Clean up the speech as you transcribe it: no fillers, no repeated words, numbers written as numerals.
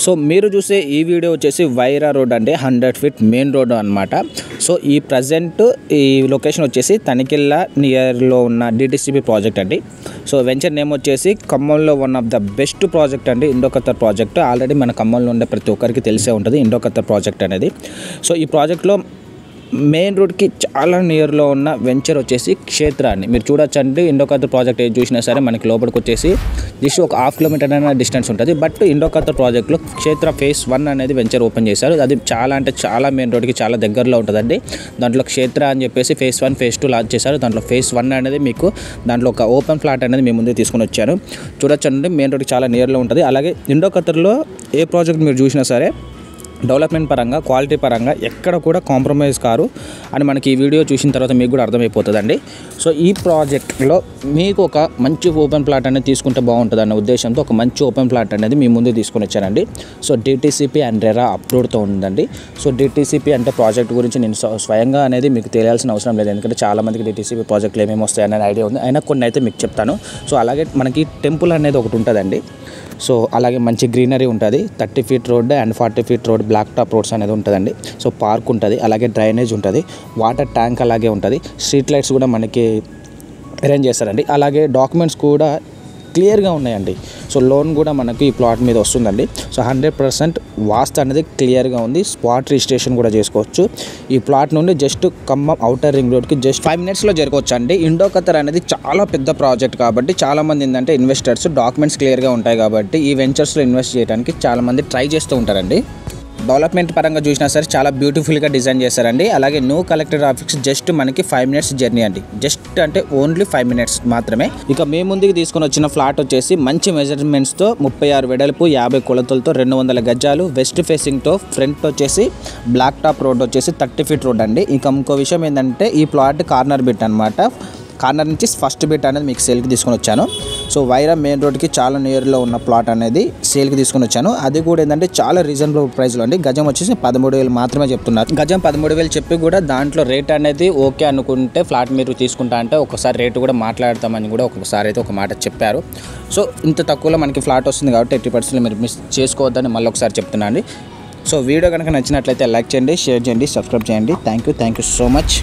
So మీరు చూసే ఈ వీడియో వచ్చేసి వైరా రోడ్ అంటే 100 ఫీట్ మెయిన్ రోడ్ అనమాట. సో ఈ ప్రజెంట్ ఈ లొకేషన్ వచ్చేసి తనికెళ్ళ నియర్లో ఉన్న డిటిసిపి ప్రాజెక్ట్ అండి. సో వెంచర్ నేమ్ వచ్చేసి ఖమ్మంలో one of the best project అండి, ఇండో ఖత్తర్ ప్రాజెక్ట్. ఆల్రెడీ మన ఖమ్మంలో ఉండే ప్రతి ఒక్కరికి తెలిసే ఉంటుంది ఇండో ఖత్తర్ ప్రాజెక్ట్ అనేది. సో ఈ ప్రాజెక్ట్లో మెయిన్ రోడ్కి చాలా నియర్లో ఉన్న వెంచర్ వచ్చేసి క్షేత్ర అండి. మీరు చూడొచ్చు అండి, ఇండో ఖత్తర్ ప్రాజెక్ట్ ఏది చూసినా సరే మనకి లోపలికి వచ్చేసి జస్ట్ ఒక ½ కిలోమీటర్ అయినా డిస్టెన్స్ ఉంటుంది. బట్ ఇండో ఖత్తర్ ప్రాజెక్ట్లో క్షేత్ర ఫేజ్ 1 అనేది వెంచర్ ఓపెన్ చేశారు. అది చాలా అంటే చాలా మెయిన్ రోడ్కి చాలా దగ్గరలో ఉంటుందండి. దాంట్లో క్షేత్ర అని చెప్పేసి ఫేజ్ 1 ఫేజ్ 2 లాంచ్ చేశారు. దాంట్లో ఫేజ్ 1 అనేది మీకు దాంట్లో ఒక ఓపెన్ ఫ్లాట్ అనేది మీ ముందే తీసుకొని వచ్చాను. చూడొచ్చు అండి, మెయిన్ రోడ్కి చాలా నియర్లో ఉంటుంది. అలాగే ఇండో ఖత్తర్లో ఏ ప్రాజెక్ట్ మీరు చూసినా సరే డెవలప్మెంట్ పరంగా క్వాలిటీ పరంగా ఎక్కడ కూడా కాంప్రమైజ్ కారు అని మనకి ఈ వీడియో చూసిన తర్వాత మీకు కూడా అర్థమైపోతుందండి. సో ఈ ప్రాజెక్ట్లో మీకు ఒక మంచి ఓపెన్ ప్లాట్ అనేది తీసుకుంటే బాగుంటుంది అన్న ఉద్దేశంతో ఒక మంచి ఓపెన్ ప్లాట్ అనేది మీ ముందు తీసుకొని వచ్చానండి. సో డిటిసిపి అండ్ రెరా అప్రూవ్డ్తో ఉందండి. సో డిటిసిపి అంటే ప్రాజెక్ట్ గురించి నేను స్వయంగా అనేది మీకు తెలియాల్సిన అవసరం లేదు, ఎందుకంటే చాలామందికి డిటిసిపి ప్రాజెక్టులు ఏమేమి వస్తాయి అనే ఐడియా ఉంది. అయినా కొన్ని అయితే మీకు చెప్తాను. సో అలాగే మనకి టెంపుల్ అనేది ఒకటి ఉంటుందండి. సో అలాగే మంచి గ్రీనరీ ఉంటుంది. 30 feet road and 40 feet road black top roads అనేది ఉంటుందండి. సో పార్క్ ఉంటుంది, అలాగే డ్రైనేజ్ ఉంటుంది, వాటర్ ట్యాంక్ అలాగే ఉంటుంది, స్ట్రీట్ లైట్స్ కూడా మనకి అరేంజ్ చేస్తారండి. అలాగే డాక్యుమెంట్స్ కూడా క్లియర్గా ఉన్నాయండి. సో లోన్ కూడా మనకి ఈ ప్లాట్ మీద వస్తుందండి. సో 100% వాస్తు అనేది క్లియర్గా ఉంది. స్పాట్ రిజిస్ట్రేషన్ కూడా చేసుకోవచ్చు. ఈ ప్లాట్ నుండి జస్ట్ ఖమ్మం అవుటర్ రింగ్ రోడ్కి జస్ట్ 5 మినిట్స్లో జరగవచ్చు అండి. ఇండో ఖత్తర్ అనేది చాలా పెద్ద ప్రాజెక్ట్ కాబట్టి చాలామంది ఏంటంటే ఇన్వెస్టర్స్ డాక్యుమెంట్స్ క్లియర్గా ఉంటాయి కాబట్టి ఈ వెంచర్స్లో ఇన్వెస్ట్ చేయడానికి చాలామంది ట్రై చేస్తూ ఉంటారండి. డెవలప్మెంట్ పరంగా చూసినా సరే చాలా బ్యూటిఫుల్గా డిజైన్ చేశారండి. అలాగే న్యూ కలెక్టర్ ఆఫీస్ జస్ట్ మనకి 5 మినిట్స్ జర్నీ అండి. జస్ట్ అంటే ఓన్లీ 5 మినిట్స్ మాత్రమే. ఇక మేము ముందుకు తీసుకొని వచ్చిన ఫ్లాట్ వచ్చేసి మంచి మెజర్మెంట్స్తో 36 వెడల్పు 50 కొలతలతో 200 గజాలు వెస్ట్ ఫేసింగ్తో ఫ్రంట్ వచ్చేసి బ్లాక్ టాప్ రోడ్ వచ్చేసి 30 ఫీట్ రోడ్ అండి. ఇంకా ఇంకో విషయం ఏంటంటే ఈ ప్లాట్ కార్నర్ బిట్ అనమాట. కార్నర్ నుంచి ఫస్ట్ బిట్ అనేది మీకు సేల్కి తీసుకొని వచ్చాను. సో వైరా మెయిన్ రోడ్కి చాలా నియర్లో ఉన్న ప్లాట్ అనేది సేల్కి తీసుకొని వచ్చాను. అది కూడా ఏంటంటే చాలా రీజనబుల్ ప్రైస్లో అండి. గజం వచ్చేసి 13,000 మాత్రమే చెప్తున్నారు. గజం 13,000 చెప్పి కూడా దాంట్లో రేట్ అనేది ఓకే అనుకుంటే ఫ్లాట్ మీరు తీసుకుంటా అంటే ఒకసారి రేటు కూడా మాట్లాడతామని కూడా ఒకసారి అయితే ఒక మాట చెప్పారు. సో ఇంత తక్కువలో మనకి ఫ్లాట్ వస్తుంది కాబట్టి 80% మీరు మిస్ చేసుకోవద్దని మళ్ళీ ఒకసారి చెప్తున్నాను అండి. సో వీడియో కనుక నచ్చినట్లయితే లైక్ చేయండి, షేర్ చేయండి, సబ్స్క్రైబ్ చేయండి. Thank you so much.